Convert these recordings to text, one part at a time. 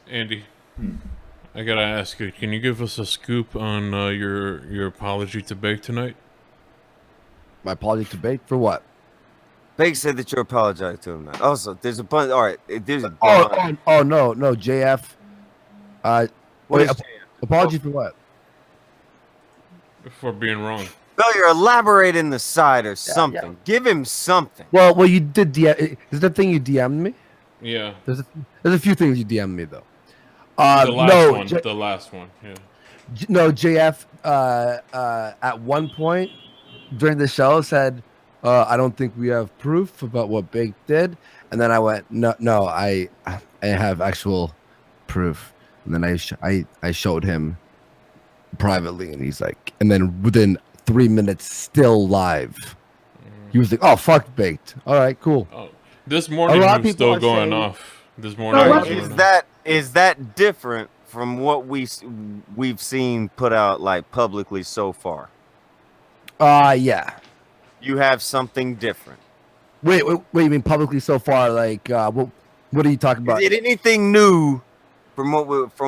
Andy, I gotta ask you. Can you give us a scoop on your apology to Bake tonight? My apology to Bake for what? Bake said that you apologized to him. Now. Also, there's a bunch. All right, there's a Oh, bunch. no, JF. What Wait, is apology for what? For being wrong. Failure, elaborate in the side or something. Yeah. Give him something. Well, you did. Is that thing you DM'd me? Yeah. There's a few things you DM'd me though. The last one. The last one. Yeah. No, JF. At one point during the show said, "I don't think we have proof about what Bake did," and then I went, "No, I have actual proof." And then I showed him privately, and he's like, and then within 3 minutes, still live, he was like, "Oh, fuck Baked. All right, cool." Oh, this morning he was still going off. This morning is that different from what we've seen put out like publicly so far? Yeah. You have something different. Wait, you mean publicly so far? Like, what are you talking about? Is it anything new from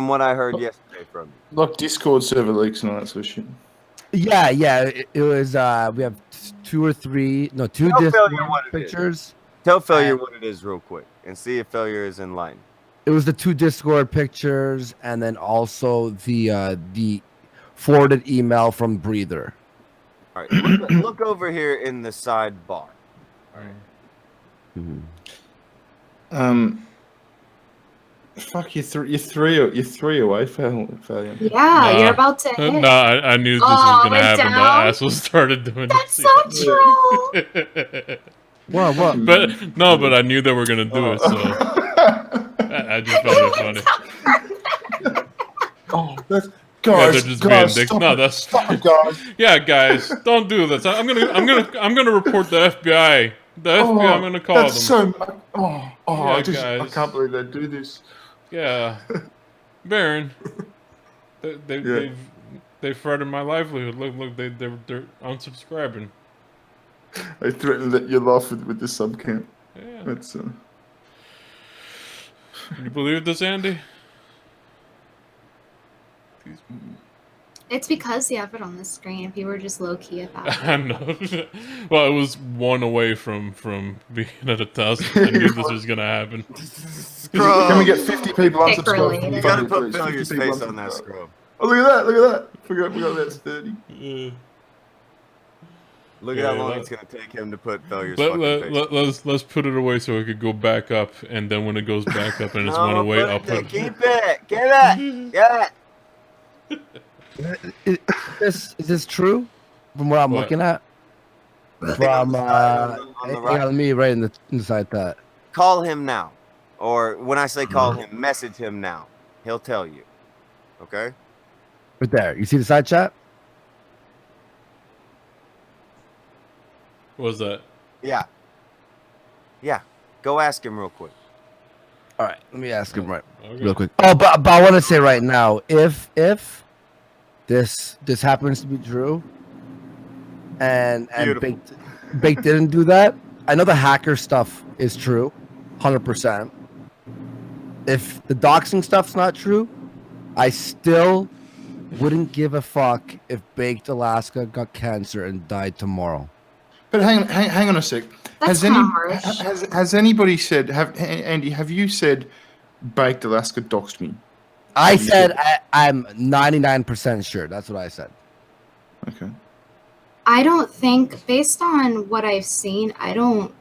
what I heard yesterday from you? Like Discord server leaks and all that sort of shit. Yeah. It was. We have two Discord pictures. Tell Failure what it is real quick, and see if Failure is enlightened. It was the 2 Discord pictures, and then also the forwarded email from Breather. All right, look over here in the sidebar. All right. Fuck, you're three away, Failure. Yeah, you're about to hit. Nah, I knew this was gonna happen. The asshole started doing That's so true. What? But I knew they were gonna do it, so I just found it funny. Oh, guys, they're just being dicks. No, that's guys. Yeah, guys, don't do this. I'm gonna report the FBI. The FBI. I'm gonna call them. So yeah, I guys. can't believe they do this. Yeah, Baron. They threatened my livelihood. Look, they're unsubscribing. They threatened that you'll laugh with the sub count. Yeah. That's. Can you believe this, Andy? It's because you have it on the screen. If you were just low key about it. I know. Well, it was one away from being at 1,000. I knew this was gonna happen. Can we get 50 people unsubscribed? You gotta put Failure's face on that scrub. Oh, look at that! Forgot that's 30. Yeah. Look at how long it's gonna take him to put Failure's face. Let's put it away so it could go back up, and then when it goes back up and it's one away, I'll put it. Keep it. Get it. Is this true? From what I'm looking at? From let me right inside that. Call him now, or when I say call him, message him now. He'll tell you. Okay. Right there. You see the side chat? What was that? Yeah. Go ask him real quick. All right. Let me ask him Okay. real quick. Oh, but I want to say right now, if this happens to be true, and Bake didn't do that, I know the hacker stuff is true, 100%. If the doxing stuff's not true, I still wouldn't give a fuck if Baked Alaska got cancer and died tomorrow. But hang on a sec. That's Has anybody said? Andy, have you said Baked Alaska doxed me? I said I'm 99% sure. That's what I said. Okay. I don't think, based on what I've seen, I don't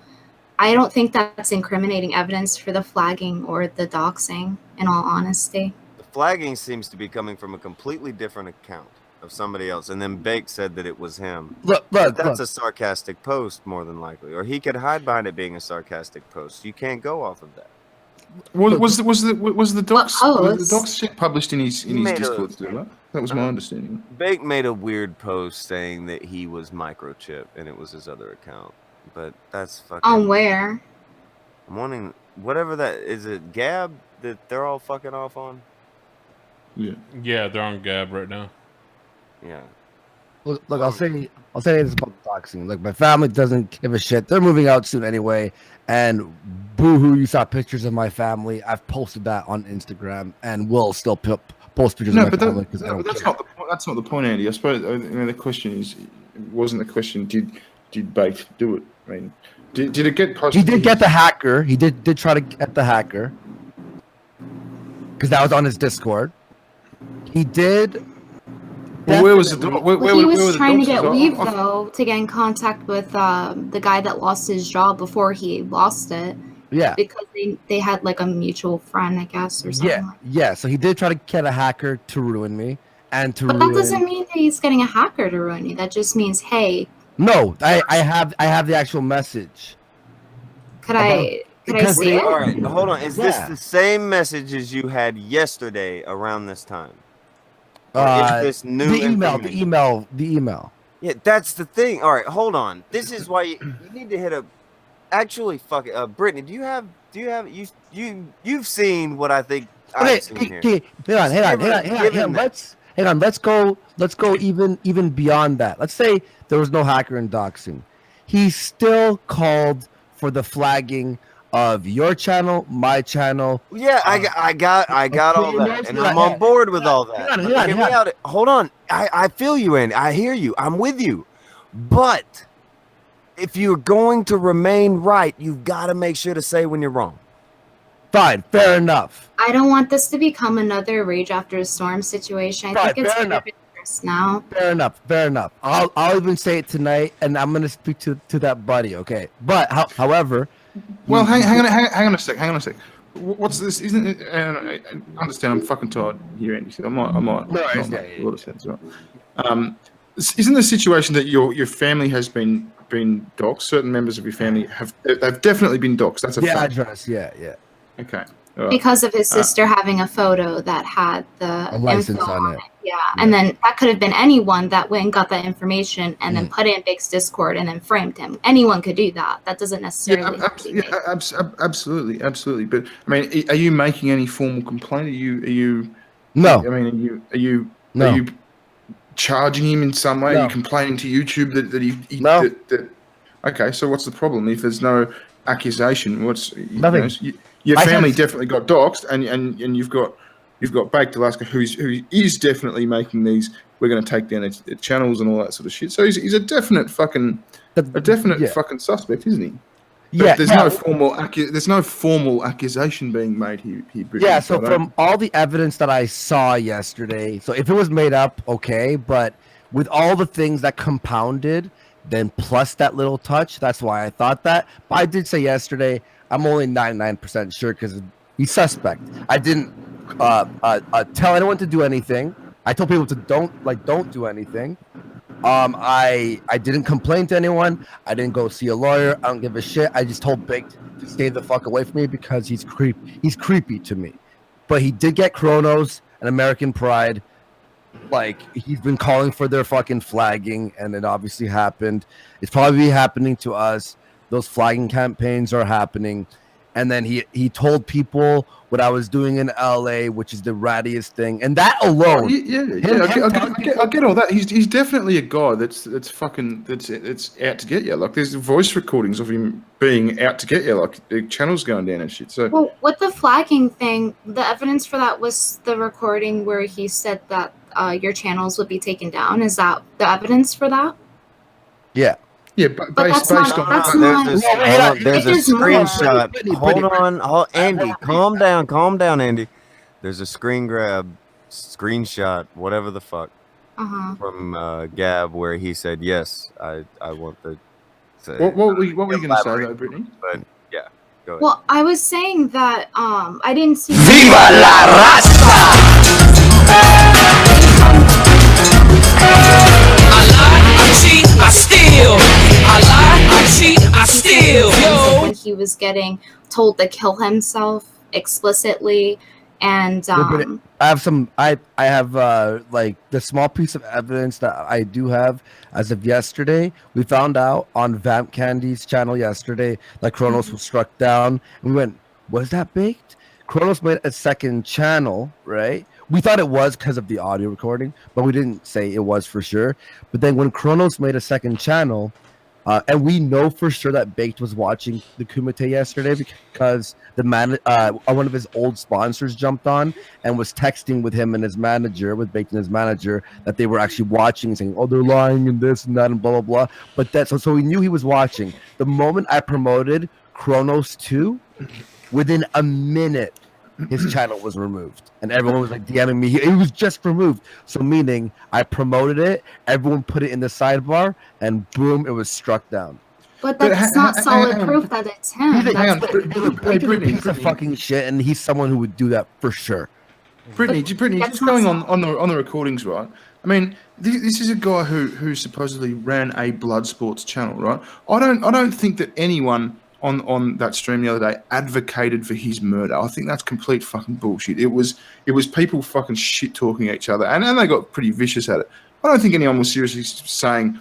think that's incriminating evidence for the flagging or the doxing, in all honesty. The flagging seems to be coming from a completely different account of somebody else, and then Bake said that it was him. Look, that's a sarcastic post, more than likely, or he could hide behind it being a sarcastic post. You can't go off of that. Was the docs shit published in his Discord too, right? That was my understanding. Bake made a weird post saying that he was microchipped and it was his other account, but that's fucking. On where? I'm wondering whatever that is. It Gab that they're all fucking off on. Yeah. Yeah, they're on Gab right now. Yeah. Look, I'll say this about doxing. Like, my family doesn't give a shit. They're moving out soon anyway. And boo-hoo, you saw pictures of my family. I've posted that on Instagram, and will still post pictures of my family because I don't that's care. not the point. That's not the point, Andy. I suppose the question wasn't the question. Did Baked do it? I mean, did it get posted? He did get the hacker. He did try to get the hacker because that was on his Discord. He did. Well, where was the where he was were the trying to doxers? get leave though to get in contact with the guy that lost his job before he lost it. Yeah. Because they had like a mutual friend, I guess, or something. Yeah. So he did try to get a hacker to ruin me and to. But that doesn't mean that he's getting a hacker to ruin you. That just means, hey. No, I have the actual message. Could I see it? All right, hold on. Is this the same message as you had yesterday around this time? Or is this new the email. Yeah, that's the thing. All right, hold on. This is why you need to hit a. Actually, fuck it. Brittany, you've seen what I think I've seen here. Hang on. Let's go even beyond that. Let's say there was no hacker in doxing. He still called for the flagging of your channel, my channel. Yeah, I got all that, and I'm on board with all that. Hold on. I feel you, Andy. I hear you. I'm with you. But if you're going to remain right, you've got to make sure to say when you're wrong. Fine, fair enough. I don't want this to become another Rage After a Storm situation. I think it's ridiculous now. Fair enough. I'll even say it tonight, and I'm gonna speak to that buddy. Okay, but however. Well, hang on a sec. What's this? Isn't it? I understand. I'm fucking tired here, Andy. So I might. No, not make a lot of sense, right? Isn't the situation that your family has been doxxed? Certain members of your family they've definitely been doxxed. That's a fact. Address. Yeah. Okay. Right. Because of his sister having a photo that had the license info on it. Yeah, and then that could have been anyone that went and got that information and then put it in Bake's Discord and then framed him. Anyone could do that. That doesn't necessarily. Absolutely. But I mean, are you making any formal complaint? Are you? No. I mean, are you charging him in some way? No. Are you complaining to YouTube that he no. Okay, so what's the problem? If there's no accusation, what's nothing? Your family definitely got doxxed, and you've got Baked Alaska, who is definitely making these. We're going to take down its channels and all that sort of shit. So he's a definite fucking fucking suspect, isn't he? But there's no formal accusation being made here. Yeah. So from all the evidence that I saw yesterday, so if it was made up, okay, but with all the things that compounded, then plus that little touch, that's why I thought that. But I did say yesterday, I'm only 99% sure because he's suspect. I didn't tell anyone to do anything. I told people to don't do anything. I didn't complain to anyone. I didn't go see a lawyer. I don't give a shit. I just told Baked to stay the fuck away from me because he's creepy to me. But he did get Chronos and American Pride. Like, he's been calling for their fucking flagging, and it obviously happened. It's probably happening to us. Those flagging campaigns are happening. And then he told people what I was doing in LA, which is the rattiest thing. And that alone. I get all that. He's definitely a guy that's out to get you. Like, there's voice recordings of him being out to get you, like the channels going down and shit. So, well, with the flagging thing, the evidence for that was the recording where he said that your channels would be taken down. Is that the evidence for that? Yeah. Yeah, but based on there's a screenshot. Hold on, Andy, calm down, Andy. There's a screenshot, whatever the fuck, from Gab where he said, "Yes, I want the." What were you going to say, though, Brittany? But yeah, go ahead. Well, I was saying that I didn't see. Viva la Rasta! I steal. I lie, I cheat, I steal. Yo. When he was getting told to kill himself explicitly, and I have like the small piece of evidence that I do have as of yesterday. We found out on Vamp Candy's channel yesterday that Chronos was struck down, and we went, "Was that Baked?" Kronos made a second channel, right? We thought it was because of the audio recording, but we didn't say it was for sure. But then when Kronos made a second channel, and we know for sure that Baked was watching the Kumite yesterday because the one of his old sponsors jumped on and was texting with him and his manager, with Baked and his manager, that they were actually watching, saying, "Oh, they're lying and this and that and blah blah blah." But so we knew he was watching. The moment I promoted Kronos 2, within a minute, his channel was removed, and everyone was like DMing me. It was just removed. So meaning, I promoted it, everyone put it in the sidebar, and boom, it was struck down. But that's not solid proof that it's him. He's a Brittany, piece of fucking shit, and he's someone who would do that for sure. Brittany, just going on the recordings, right? I mean, this is a guy who supposedly ran a blood sports channel, right? I don't think that anyone on that stream the other day advocated for his murder. I think that's complete fucking bullshit. It was people fucking shit talking each other, and they got pretty vicious at it. I don't think anyone was seriously saying,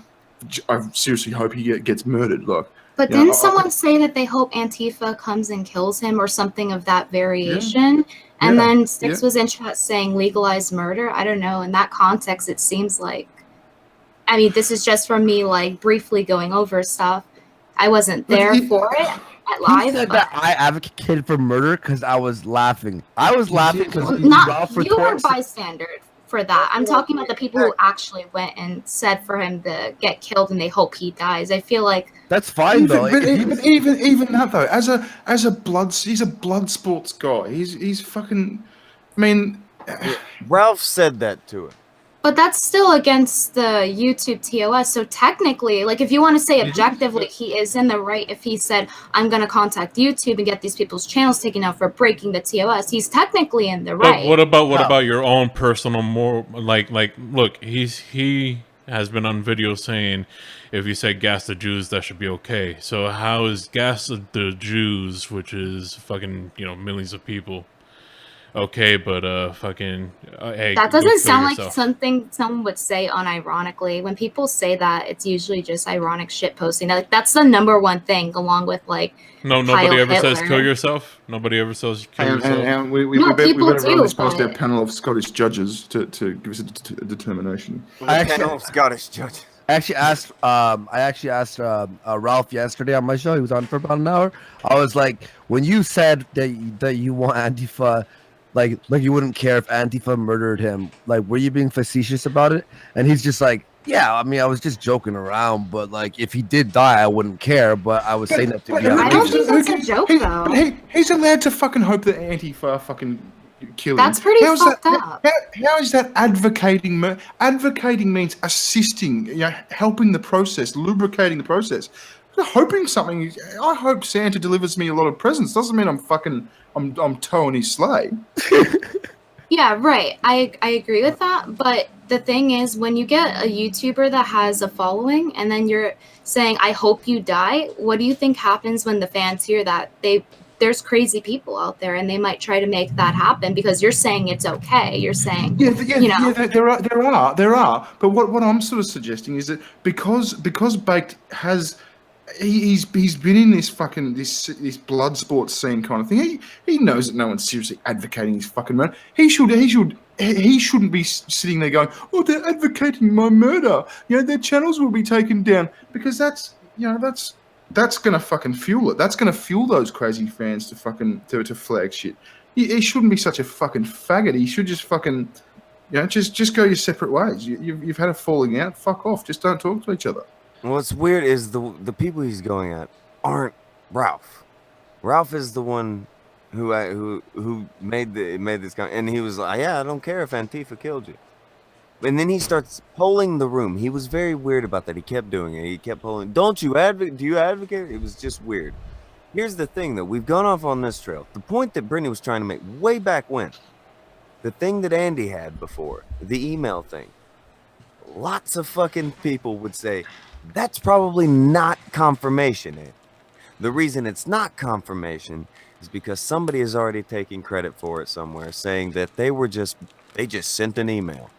"I seriously hope he gets murdered." Like, but didn't someone say that they hope Antifa comes and kills him or something of that variation? Yeah. And then Styx was in chat saying legalize murder. I don't know. In that context, it seems like, I mean, this is just from me like briefly going over stuff. I wasn't there for it at live. He said that I advocated for murder because I was laughing. I was laughing because not you were bystander for that. I'm talking about the people who actually went and said for him to get killed and they hope he dies. I feel like that's fine though. But even that though, as he's a blood sports guy. He's fucking. I mean, Ralph said that to him. But that's still against the YouTube TOS. So technically, like if you want to say objectively, he is in the right. If he said, I'm going to contact YouTube and get these people's channels taken out for breaking the TOS, he's technically in the right. But what about your own personal like look, he has been on video saying if you say gas the Jews, that should be okay. So how is gas the Jews, which is fucking, millions of people, okay, but hey, that doesn't sound like something someone would say unironically. When people say that, it's usually just ironic shit posting. Like that's the number one thing, along with like nobody ever says kill yourself. Nobody ever says kill yourself. And we better run this past our panel of Scottish judges to give us a determination. Panel of Scottish judges. I actually asked Ralph yesterday on my show. He was on for about an hour. I was like, when you said that you want Antifa. Like you wouldn't care if Antifa murdered him. Like, were you being facetious about it? And he's just like, yeah, I mean, I was just joking around, but like, if he did die, I wouldn't care. But I was saying that to you. I don't think that's a joke, though. He's allowed to fucking hope that Antifa fucking kill him. That's pretty fucked up. How is that advocating? Advocating means assisting, helping the process, lubricating the process. Hoping something. I hope Santa delivers me a lot of presents. Doesn't mean I'm towing his sleigh. Yeah, right. I agree with that. But the thing is, when you get a YouTuber that has a following and then you're saying, I hope you die, what do you think happens when the fans hear that? There's crazy people out there and they might try to make that happen because you're saying it's okay. You're saying, there are. But what I'm sort of suggesting is that because Baked has. He's been in this fucking this blood sports scene kind of thing. He knows that no one's seriously advocating his fucking murder. He shouldn't be sitting there going, "Oh, they're advocating my murder." Their channels will be taken down because that's gonna fucking fuel it. That's gonna fuel those crazy fans to fucking to flag shit. He shouldn't be such a fucking faggot. He should just fucking just go your separate ways. You've had a falling out. Fuck off. Just don't talk to each other. What's weird is the people he's going at aren't Ralph. Ralph is the one who made this guy, and he was like, "Yeah, I don't care if Antifa killed you." And then he starts polling the room. He was very weird about that. He kept doing it. He kept polling. Do you advocate? It was just weird. Here's the thing, though. We've gone off on this trail. The point that Brittany was trying to make way back when, the thing that Andy had before, the email thing. Lots of fucking people would say, that's probably not confirmation. The reason it's not confirmation is because somebody is already taking credit for it somewhere, saying that they just sent an email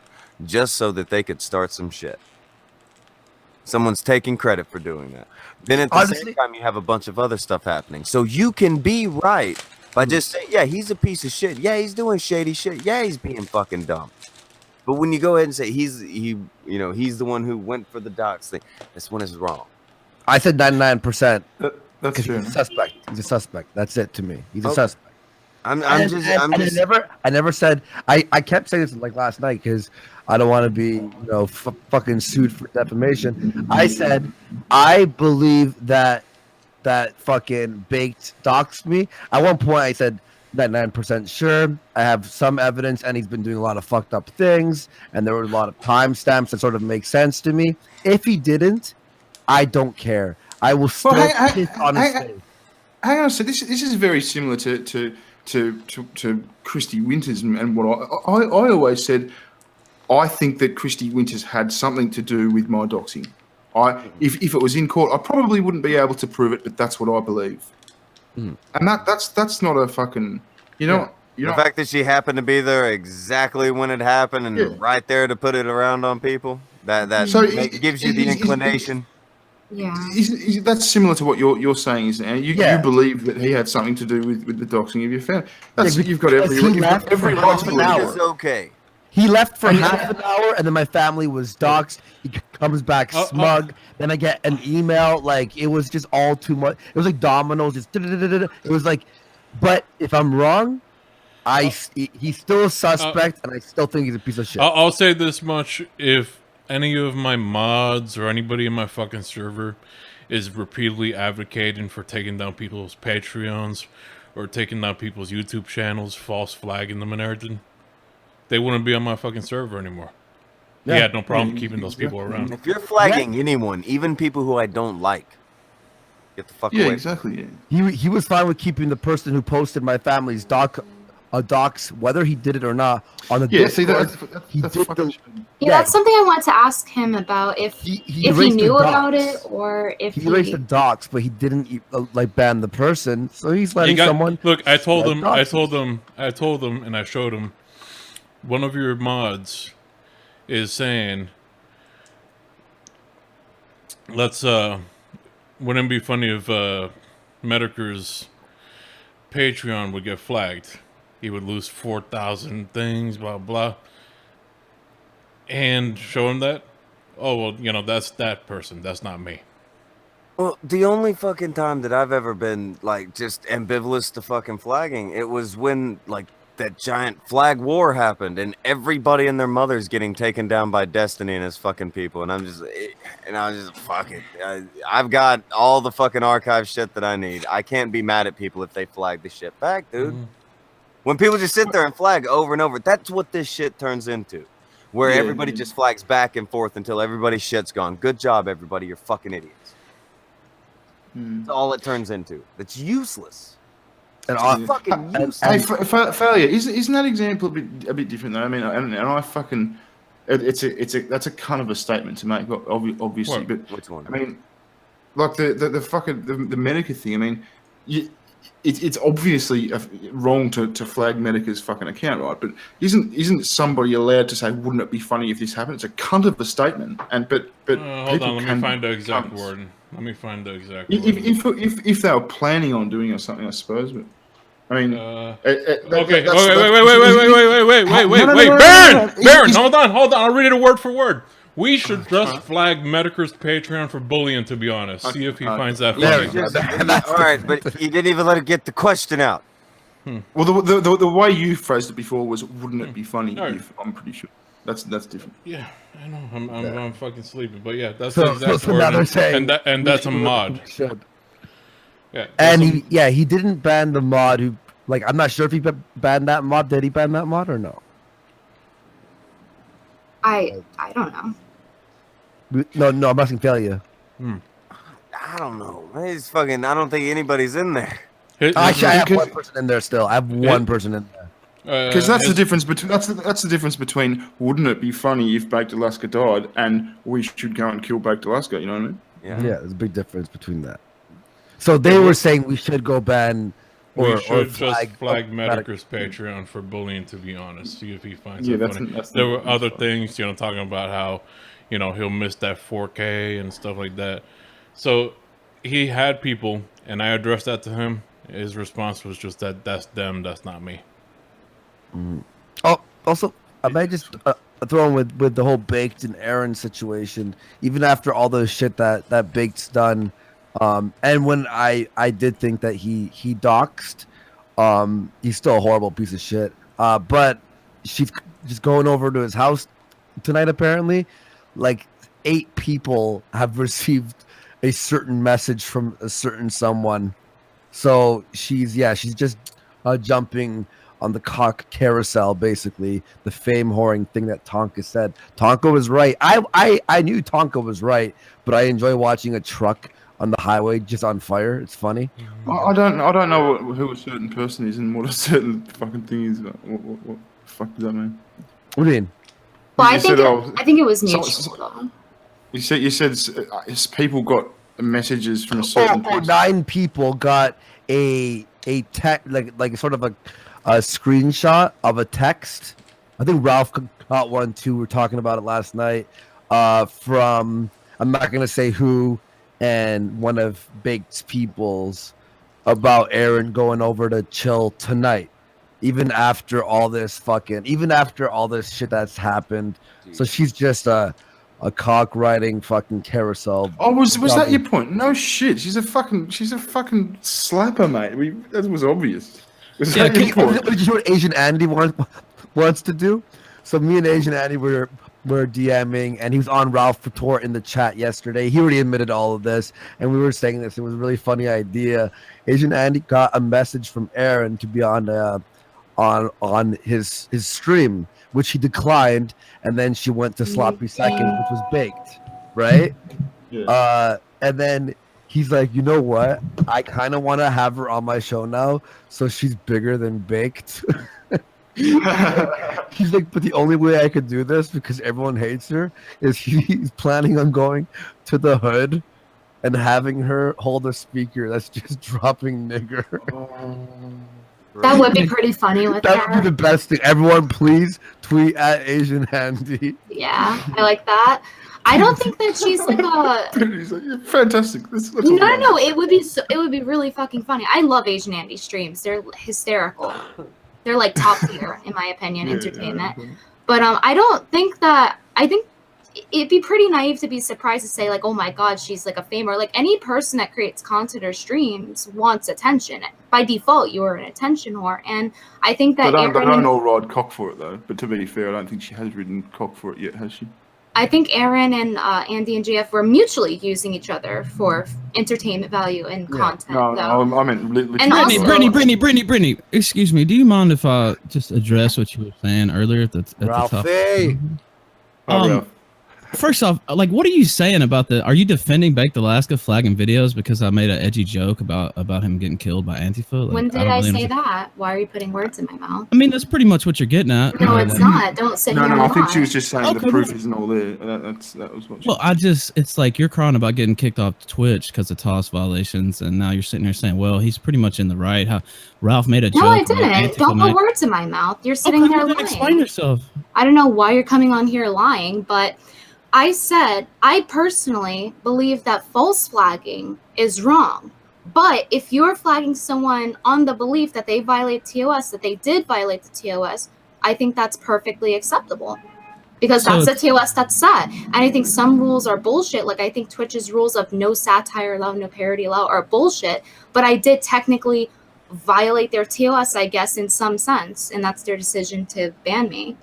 just so that they could start some shit. Someone's taking credit for doing that. Then at the same time, you have a bunch of other stuff happening. So you can be right By just saying, yeah, he's a piece of shit. Yeah, he's doing shady shit. Yeah, he's being fucking dumb. But when you go ahead and say he's the one who went for the docs thing, that's when it's wrong. I said 99%. That's true. He's a suspect. He's a suspect. That's it to me. He's a Okay. suspect. I never said. I kept saying this like last night because I don't want to be fucking sued for defamation. I said I believe that fucking Baked doxed me. At one point, I said 99% sure. I have some evidence, and he's been doing a lot of fucked up things, and there were a lot of timestamps that sort of make sense to me. If he didn't, I don't care. I will still piss on his face. Hang on a second. This is very similar to Christy Winters and what I always said. I think that Christy Winters had something to do with my doxing. If it was in court, I probably wouldn't be able to prove it, but that's what I believe. And that's not a fucking the fact that she happened to be there exactly when it happened and right there to put it around on people that gives you the inclination. Yeah, that's similar to what you're saying, isn't it? You believe that he had something to do with the doxing of your family. You've got every right to believe it's okay. He left for half an hour, and then my family was doxxed. He comes back smug. Then I get an email. Like, it was just all too much. It was like dominoes. Just it was like, but if I'm wrong, he's still a suspect, and I still think he's a piece of shit. I'll say this much: if any of my mods or anybody in my fucking server is repeatedly advocating for taking down people's Patreons or taking down people's YouTube channels, false flagging them and everything, they wouldn't be on my fucking server anymore. Yeah. He had no problem keeping those people around. If you're flagging anyone, even people who I don't like, get the fuck away. Yeah, exactly. Yeah. He was fine with keeping the person who posted my family's docs, whether he did it or not, on the Discord. See, that's that's something I want to ask him about. If he knew about it, or if he erased the docs, but he didn't ban the person. So he's letting someone. Look, I told him, and I showed him. One of your mods is saying, wouldn't it be funny if Medicre's Patreon would get flagged? He would lose 4,000 things, blah, blah. And show him that? Oh, well, that's that person. That's not me. Well, the only fucking time that I've ever been, just ambivalent to fucking flagging, it was when, that giant flag war happened and everybody and their mother's getting taken down by Destiny and his fucking people. And I was just, fuck it. I've got all the fucking archive shit that I need. I can't be mad at people if they flag the shit back, dude. Mm-hmm. When people just sit there and flag over and over, that's what this shit turns into. Where everybody just flags back and forth until everybody's shit's gone. Good job, everybody. You're fucking idiots. That's all it turns into. That's useless. Fucking useless. Failure isn't that example a bit different though? I mean, and I fucking that's a kind of a statement to make, obviously. What? But Which one? I mean, like the fucking the Medica thing. I mean, it's obviously wrong to flag Medica's fucking account, right? But isn't somebody allowed to say, "Wouldn't it be funny if this happened"? It's a cunt of a statement, but hold on, let me find the exact word. Let me find the exact word. If they were planning on doing or something, I suppose, but. I mean, okay. Wait, Baron, hold on. I'll read it word for word. We should just flag Medicre's Patreon for bullying, to be honest. See if he finds that funny. All right, but you didn't even let it get the question out. Well, the way you phrased it before was, "Wouldn't it be funny?" If I'm pretty sure that's different. Yeah, I know. I'm fucking sleeping, but yeah, that's the exact word, and that's a mod. Yeah, and he didn't ban the mod who, I'm not sure if he banned that mod. Did he ban that mod or no? I don't know. No, I'm asking failure. I don't know. It's fucking. I don't think anybody's in there. Actually, I have one person in there still. I have one person in there. Because that's the difference between that's the difference between wouldn't it be funny if Baked Alaska died and we should go and kill Baked Alaska. You know what I mean? Yeah. There's a big difference between that. So they were saying we should go ban or flag Medicre's Patreon for bullying, to be honest. See if he finds it funny. There were other things, talking about how, he'll miss that 4K and stuff like that. So he had people, and I addressed that to him, His response was just that that's them, that's not me. Oh, also, I might just throw in with the whole Baked and Aaron situation. Even after all the shit that Baked's done, and when I did think that he doxed, he's still a horrible piece of shit. But she's just going over to his house tonight. Apparently, like 8 people have received a certain message from a certain someone. So she's just jumping on the cock carousel, basically the fame whoring thing that Tonka said. Tonka was right. I knew Tonka was right, but I enjoy watching a truck on the highway just on fire. It's funny. I don't know who a certain person is and what a certain fucking thing is. What the fuck does that mean? What do you mean? Well, You said, I think it was mutual. so- You said people got messages from a certain person. 9 people got a like sort of a screenshot of a text. I think Ralph got one too. We were talking about it last night. From, I'm not gonna say who, and one of Baked's people's, about Aaron going over to chill tonight, even after all this shit that's happened. So she's just a cock riding fucking carousel. Oh, was that your point? No shit. She's a fucking slapper, mate. That was obvious. Was that your point? You know what Asian Andy wants to do? So me and Asian Andy were DMing, and he was on Ralph Couture in the chat yesterday. He already admitted all of this, and we were saying this. It was a really funny idea. Asian Andy got a message from Aaron to be on his stream, which he declined, and then she went to Sloppy Second, which was Baked, right? Yeah. And then he's like, you know what? I kind of want to have her on my show now, so she's bigger than Baked. He's like, but the only way I could do this, because everyone hates her, is he's planning on going to the hood and having her hold a speaker that's just dropping nigger. That would be pretty funny with That her. would be the best thing. Everyone, please tweet at Asian Handy. Yeah, I like that. I don't think that she's like a. He's like, "You're fantastic. No. It would be really fucking funny. I love Asian Andy streams. They're hysterical. They're like top tier in my opinion, entertainment. But I don't think that. I think it'd be pretty naive to be surprised to say like, oh my god, she's like a famer. Like any person that creates content or streams wants attention. By default, you are an attention whore, and I think that They don't all ride cock for it though. But to be fair, I don't think she has ridden cock for it yet, has she? I think Aaron and Andy and JF were mutually using each other for entertainment value and content. No, I meant literally. And also- Brittany, excuse me. Do you mind if I just address what you were saying earlier at the top? Ralphie. First off, like, what are you saying about are you defending Baked Alaska flagging videos because I made an edgy joke about him getting killed by Antifa? Like, when did I say that? Why are you putting words in my mouth? I mean, that's pretty much what you're getting at. No, it's not. Don't sit here and I think lie. she was just saying Okay, the proof isn't all there. That was what she Well, it's like you're crying about getting kicked off Twitch because of TOS violations, and now you're sitting there saying, well, he's pretty much in the right. How Ralph made a joke. No, I about didn't. Antifa Don't put might- words in my mouth. You're sitting Okay, there well, then lying. explain yourself. I don't know why you're coming on here lying, but I said I personally believe that false flagging is wrong. But if you're flagging someone on the belief that they violate TOS, that they did violate the TOS, I think that's perfectly acceptable. Because So that's the TOS that's set. And I think some rules are bullshit. Like I think Twitch's rules of no satire allowed, no parody allowed are bullshit. But I did technically violate their TOS, I guess, in some sense. And that's their decision to ban me.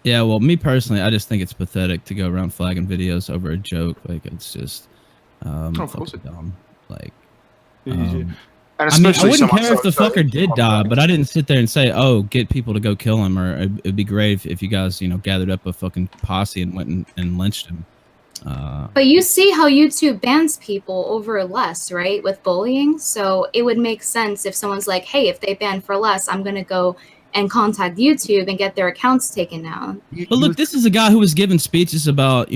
Yeah, well, me personally, I just think it's pathetic to go around flagging videos over a joke. Like, it's just of course fucking dumb. Like, And I especially wouldn't someone care if the so- fucker did die, but I didn't sit there and say, "Oh, get people to go kill him," or it'd be great if you guys, gathered up a fucking posse and went and lynched him. But you see how YouTube bans people over less, right? With bullying. So it would make sense if someone's like, hey, if they ban for less, I'm going to go and contact YouTube and get their accounts taken down. But look, this is a guy who was giving speeches about,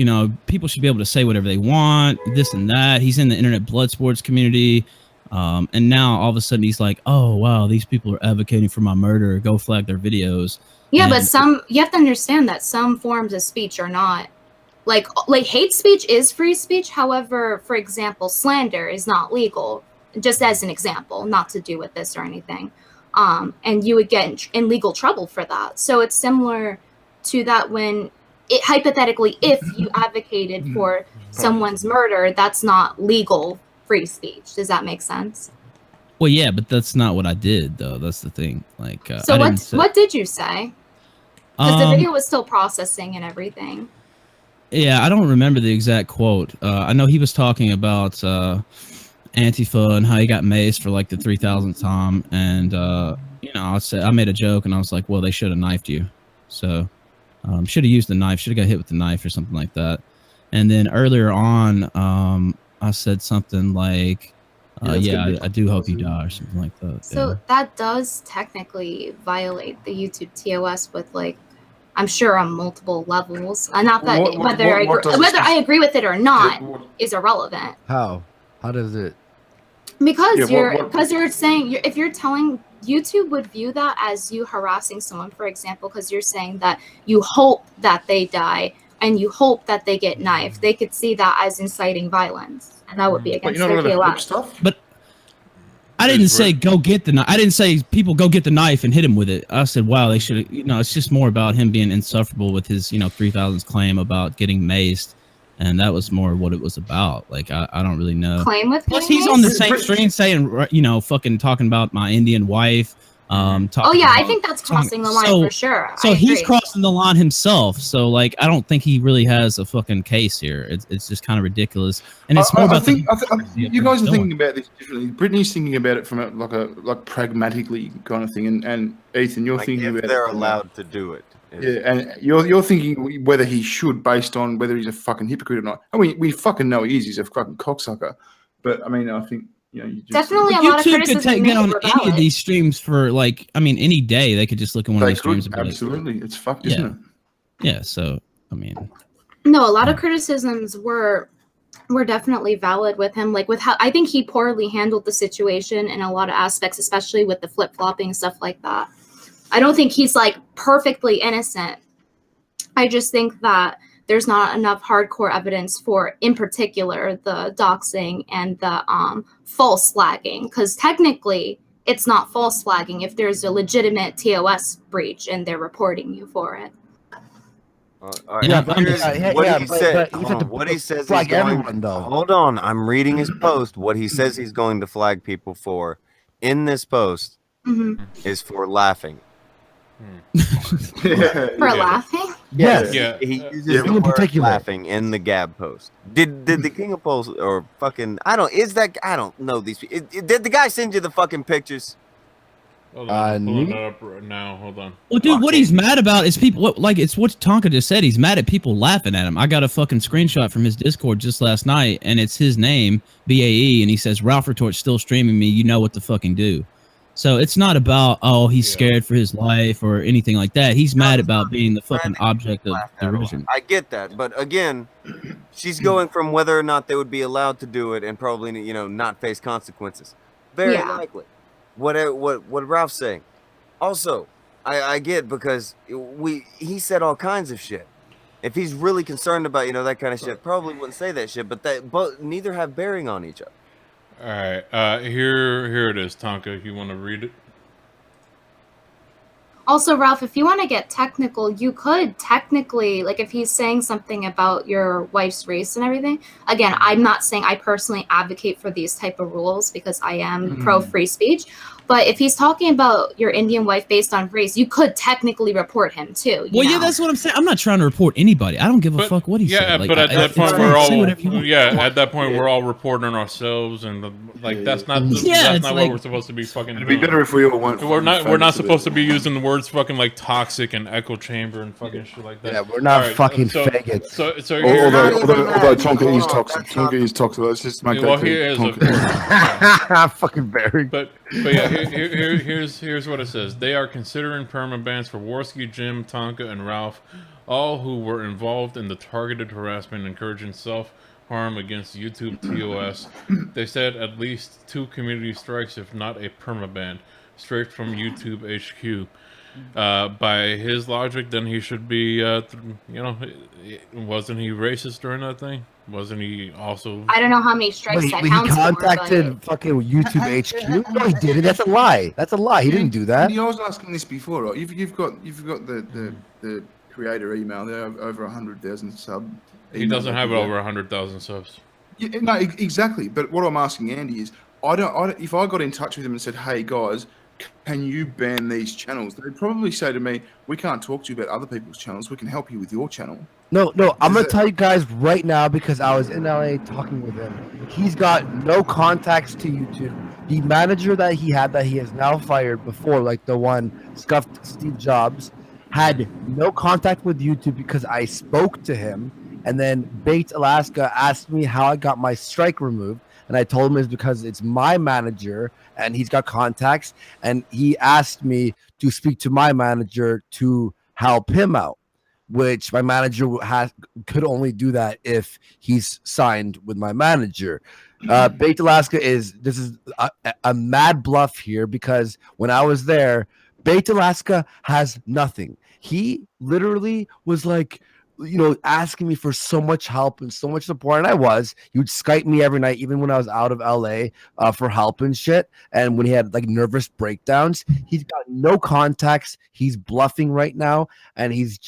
people should be able to say whatever they want, this and that. He's in the internet blood sports community. And now all of a sudden he's like, oh, wow, these people are advocating for my murder. Go flag their videos. Yeah, but And- you have to understand that some forms of speech are not like hate speech is free speech. However, for example, slander is not legal. just as an example, not to do with this or anything. And you would get in legal trouble for that. So it's similar to that when hypothetically, if you advocated for someone's murder, that's not legal free speech. Does that make sense? Well, yeah, but that's not what I did, though. That's the thing. Like, so what did you say? Because the video was still processing and everything. Yeah, I don't remember the exact quote. I know he was talking about Antifa and how he got maced for like the 3,000th time, and you know, I made a joke and I was like, well, they should have knifed you, so should have used the knife, should have got hit with the knife or something like that. And then earlier on, I said something like, yeah, I do hope you die or something like that. So that does technically violate the YouTube TOS with like, I'm sure on multiple levels. Not that whether I agree with it or not is irrelevant. How does it? Because you're saying if you're telling YouTube would view that as you harassing someone, for example, because you're saying that you hope that they die and you hope that they get knifed. They could see that as inciting violence, and that would be against their TOS. But I didn't say go get the knife. I didn't say people go get the knife and hit him with it. I said, wow, they should. You know, it's just more about him being insufferable with his 3,000s claim about getting maced. And that was more what it was about. Like, I don't really know. Claim with Plus, he's on the same stream saying, fucking talking about my Indian wife. I think that's crossing the line for sure. So he's crossing the line himself. So, like, I don't think he really has a fucking case here. It's just kind of ridiculous. And it's more about you guys are thinking about this differently. Brittany's thinking about it from a pragmatically kind of thing, and Ethan, you're thinking about they're allowed to do it. Yeah, and you're thinking whether he should, based on whether he's a fucking hypocrite or not. I mean, we fucking know he is. He's a fucking cocksucker. But I mean, I think you just, definitely a lot of criticism could take down any of these streams for any day. They could just look at one of these streams. And absolutely, it's fucked, isn't it? Yeah. So I mean, no, a lot of criticisms were definitely valid with him. Like with how I think he poorly handled the situation in a lot of aspects, especially with the flip flopping and stuff like that. I don't think he's like perfectly innocent. I just think that there's not enough hardcore evidence for, in particular, the doxing and the false flagging. Because technically, it's not false flagging if there's a legitimate TOS breach and they're reporting you for it. What he says he's going. Hold on, I'm reading his post. What he says he's going to flag people for in this post is for laughing. For laughing? Yes. Yeah. He uses the word laughing in the Gab post. Did the King of Post or fucking I don't know these people. Did the guy send you the fucking pictures? Hold on, pulling it up right now. Hold on. Well, dude, what he's mad about is people. It's what Tonka just said. He's mad at people laughing at him. I got a fucking screenshot from his Discord just last night, and it's his name, BAE, and he says, "Ralph Retort's still streaming me. You know what to fucking do." So it's not about he's scared for his life or anything like that. He's mad about being the fucking object of derision. I get that, but again, she's going from whether or not they would be allowed to do it and probably not face consequences. Very likely. What Ralph's saying. Also, I get because he said all kinds of shit. If he's really concerned about that kind of shit, probably wouldn't say that shit. But neither have bearing on each other. All right, here it is, Tonka. You want to read it? Also, Ralph, if you want to get technical, you could technically, like if he's saying something about your wife's race and everything, again, I'm not saying I personally advocate for these type of rules because I am pro free speech, but if he's talking about your Indian wife based on race, you could technically report him too. Well, yeah, that's what I'm saying. I'm not trying to report anybody. I don't give a fuck what he said. Yeah, but at that point, we're all at that point we're all reporting ourselves, and that's not what we're supposed to be fucking. It'd be better if we all went. We're not supposed to be using the words fucking like toxic and echo chamber and fucking shit like that. Yeah, we're not fucking faggots. Although Tonka is toxic. Tonka is toxic. Let's just make that clear. Fucking very. But yeah, here's what it says. They are considering permanent bans for Worski, Jim, Tonka, and Ralph, all who were involved in the targeted harassment encouraging self-harm against YouTube TOS. They said at least 2 community strikes, if not a permaban. straight from YouTube HQ. By his logic, then he should be, wasn't he racist during that thing? Wasn't he also? I don't know how many strikes Wait, that he counts contacted for, but fucking YouTube HQ? No, he didn't. That's a lie. That's a lie. He didn't do that. Andy, I was asking this before, right? You've got the creator email. They're over 100,000 sub. He doesn't have over 100,000 subs. Yeah, no, exactly. But what I'm asking Andy is, I don't. If I got in touch with him and said, "Hey guys, can you ban these channels?" They'd probably say to me, "We can't talk to you about other people's channels. We can help you with your channel." No, I'm gonna tell you guys right now because I was in LA talking with him. He's got no contacts to YouTube. The manager that he had that he has now fired before, like the one scuffed Steve Jobs, had no contact with YouTube because I spoke to him. And then Baked Alaska asked me how I got my strike removed. And I told him it's because it's my manager and he's got contacts. And he asked me to speak to my manager to help him out, which my manager could only do that if he's signed with my manager. Baked Alaska is a mad bluff here because when I was there, Baked Alaska has nothing. He literally was like, asking me for so much help and so much support. And he would Skype me every night, even when I was out of LA for help and shit. And when he had like nervous breakdowns, he's got no contacts. He's bluffing right now. And he's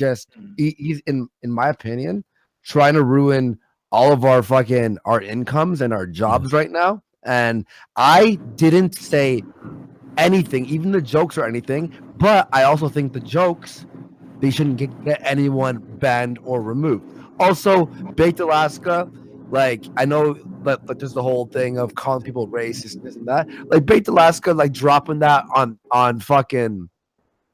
in my opinion, trying to ruin all of our incomes and our jobs right now. And I didn't say anything, even the jokes or anything, but I also think the jokes, they shouldn't get anyone banned or removed. Also, Baked Alaska, like I know that there's the whole thing of calling people racist, this and that. Like Baked Alaska, like dropping that on fucking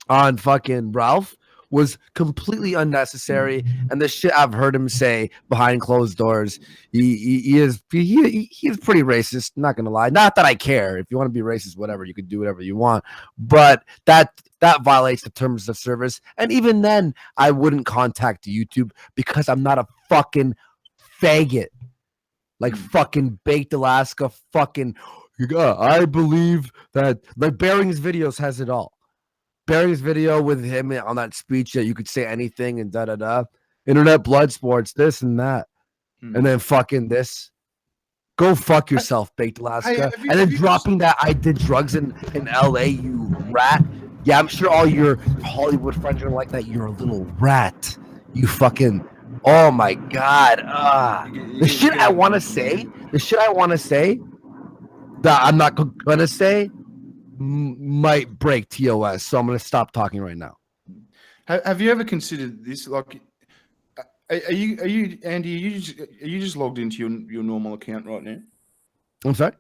Ralph was completely unnecessary. And the shit I've heard him say behind closed doors, he is pretty racist. Not gonna lie. Not that I care. If you want to be racist, whatever, you can do whatever you want. But that violates the terms of service. And even then, I wouldn't contact YouTube because I'm not a fucking faggot. Like fucking Baked Alaska. Fucking, I believe that like Bearing's videos has it all. Barry's video with him on that speech that you could say anything and internet blood sports, this and that. And then fucking this. Go fuck yourself, Baked Alaska. Hey, and then dropping that I did drugs in LA, you rat. Yeah, I'm sure all your Hollywood friends are like that. You're a little rat. You fucking, oh my God. The shit I want to say that I'm not going to say might break TOS, so I'm going to stop talking right now. Have you ever considered this? Like, are you Andy? Are you just logged into your normal account right now? I'm sorry.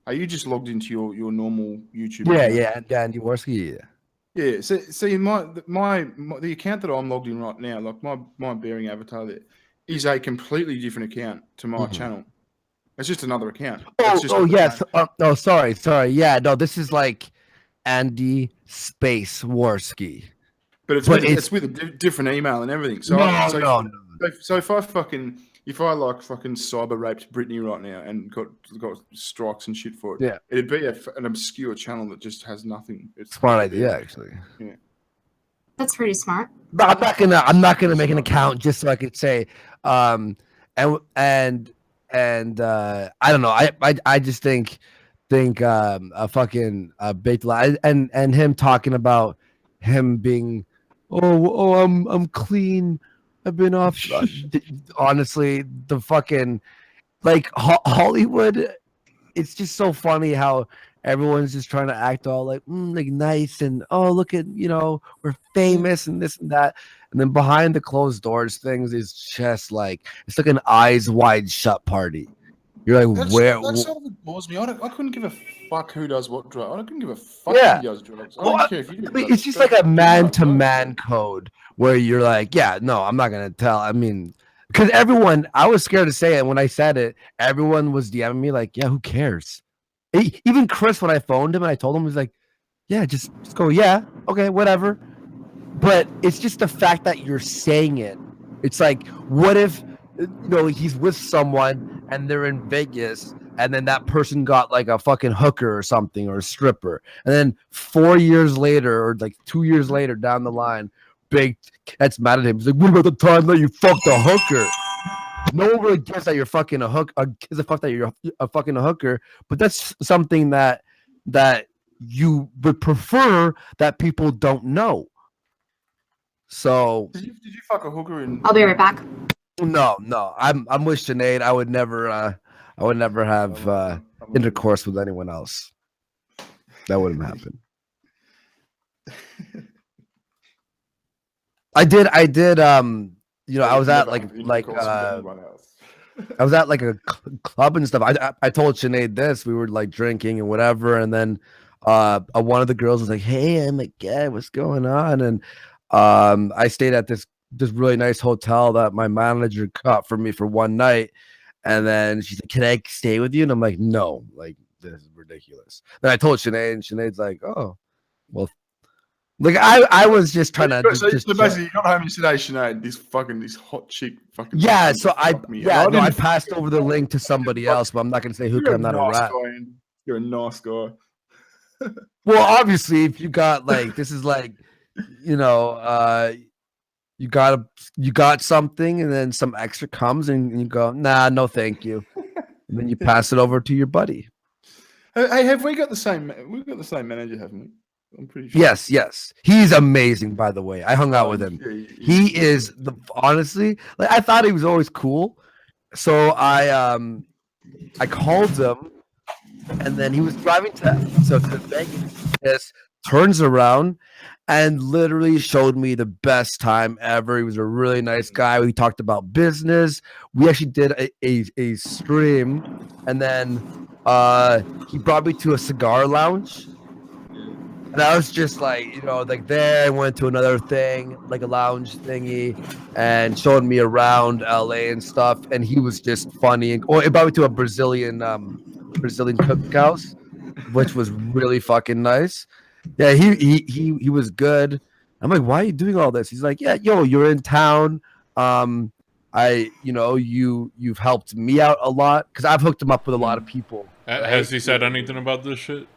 Are you just logged into your normal YouTube? Yeah, Andy Worski. Yeah. So the account that I'm logged in right now, like my Bearing avatar there, is a completely different account to my channel. It's just another account. Yes. No, sorry. Yeah, no, this is like Andy Space Worski. But it's with a different email and everything. So no. So if I fucking cyber raped Britney right now and got strikes and shit for it, it'd be an obscure channel that just has nothing. It's smart idea, actually. Yeah, that's pretty smart. But I'm not gonna make an account just so I could say, and I don't know. I just think a fucking Baked and him talking about him being, I'm clean. I've been off. Honestly, the fucking like Hollywood. It's just so funny how everyone's just trying to act all like nice and look at we're famous and this and that, and then behind the closed doors things is just like it's like an eyes wide shut party. You're like, that's something that bores me. I couldn't give a fuck who does what drugs. I couldn't give a fuck who does drugs. I don't care if you do. I mean, it's just like a man-to-man code where you're like, yeah, no, I'm not gonna tell. I mean, because I was scared to say it. When I said it, everyone was DMing me like, yeah, who cares? Even Chris, when I phoned him and I told him, he was like, yeah, just go, yeah, okay, whatever. But it's just the fact that you're saying it. It's like, what if he's with someone and they're in Vegas and then that person got like a fucking hooker or something or a stripper, and then 4 years later or like 2 years later down the line, Big gets mad at him. He's like, "What about the time that you fucked a hooker?" No one really gives that you're fucking a hook. Gives a fuck that you're a fucking a hooker, but that's something that you would prefer that people don't know. So Did you fuck a hooker in? I'll be right back. no, I'm with Sinead. I would never have intercourse with anyone else. That wouldn't happen. I did I was at I was at like a club and stuff. I told Sinead this. We were like drinking and whatever, and then one of the girls was like, "Hey, I'm like, yeah, what's going on?" And I stayed at this really nice hotel that my manager got for me for one night, and then she's like, "Can I stay with you?" And I'm like, "No, like this is ridiculous." Then I told Sinead, and Sinead's like, "Oh, well." Like I was just trying to. So basically, you got home and you said, "Hey, Sinead, this hot chick fucking." Yeah, so I passed over the link to somebody else, but I'm not gonna say who. I'm not a rat. You're a nice guy. Well, obviously, if you got like this is like, you got something, and then some extra comes, and you go, "Nah, no, thank you," and then you pass it over to your buddy. Hey, have we got the same? We've got the same manager, haven't we? I'm pretty sure. Yes. He's amazing, by the way. I hung out with him. He is honestly, like I thought he was always cool. So I called him, and then he was driving to Vegas, turns around and literally showed me the best time ever. He was a really nice guy. We talked about business. We actually did a stream, and then he brought me to a cigar lounge. And I was just like, like there. I went to another thing, like a lounge thingy, and showed me around LA and stuff. And he was just funny. And he brought me to a Brazilian cookhouse, which was really fucking nice. Yeah, he was good. I'm like, why are you doing all this? He's like, yeah, you're in town. You've helped me out a lot because I've hooked him up with a lot of people. Has he said anything about this shit?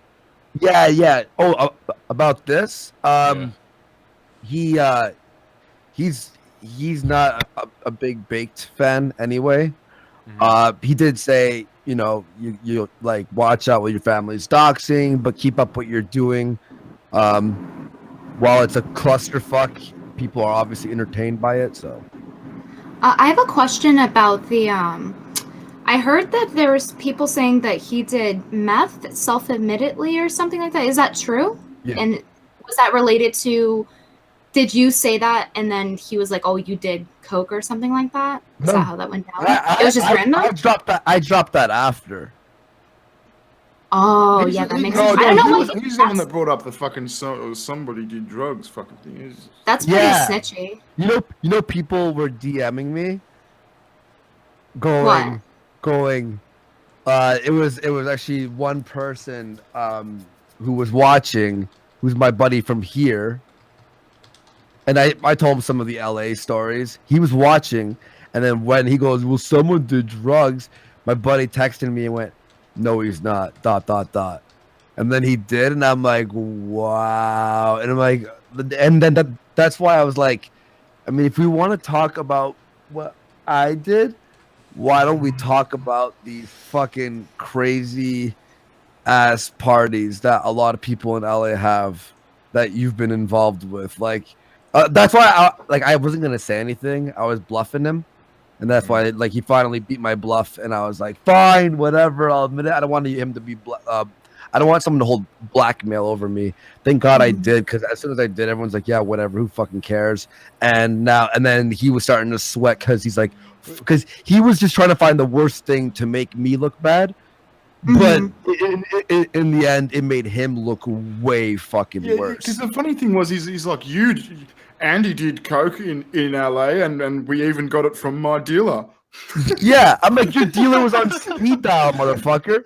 Yeah. Oh, about this, he's not a big Baked fan anyway. Mm-hmm. He did say, you like watch out with your family's doxing, but keep up what you're doing. While it's a clusterfuck, people are obviously entertained by it. So, I have a question about the I heard that there was people saying that he did meth self-admittedly or something like that. Is that true? Yeah. And was that related to, did you say that and then he was like, "Oh, you did coke" or something like that? Is that how that went down? It was just random? I dropped that after. Oh, yeah, that makes sense. I don't know he's the one that brought up the fucking somebody did drugs fucking thing. That's pretty snitchy. You know people were DMing me going it was actually one person who was watching, who's my buddy from here, and I told him some of the LA stories. He was watching, and then when he goes, "Well, someone did drugs," my buddy texted me and went, "No, he's not, ... And then he did, and I'm like, wow. And I'm like, and then that's why I was like, I mean, if we want to talk about what I did, why don't we talk about these fucking crazy ass parties that a lot of people in LA have that you've been involved with? Like, that's why I wasn't gonna say anything. I was bluffing him, and that's why like he finally beat my bluff, and I was like, fine, whatever, I'll admit it. I don't want him to be I don't want someone to hold blackmail over me. Thank God I did, because as soon as I did, everyone's like, yeah, whatever, who fucking cares? And then he was starting to sweat because he's like, because he was just trying to find the worst thing to make me look bad. But in the end, it made him look way fucking worse. Because the funny thing was, he's like, Andy did coke in LA, and we even got it from my dealer. Yeah, I'm like, your dealer was on speed dial, motherfucker.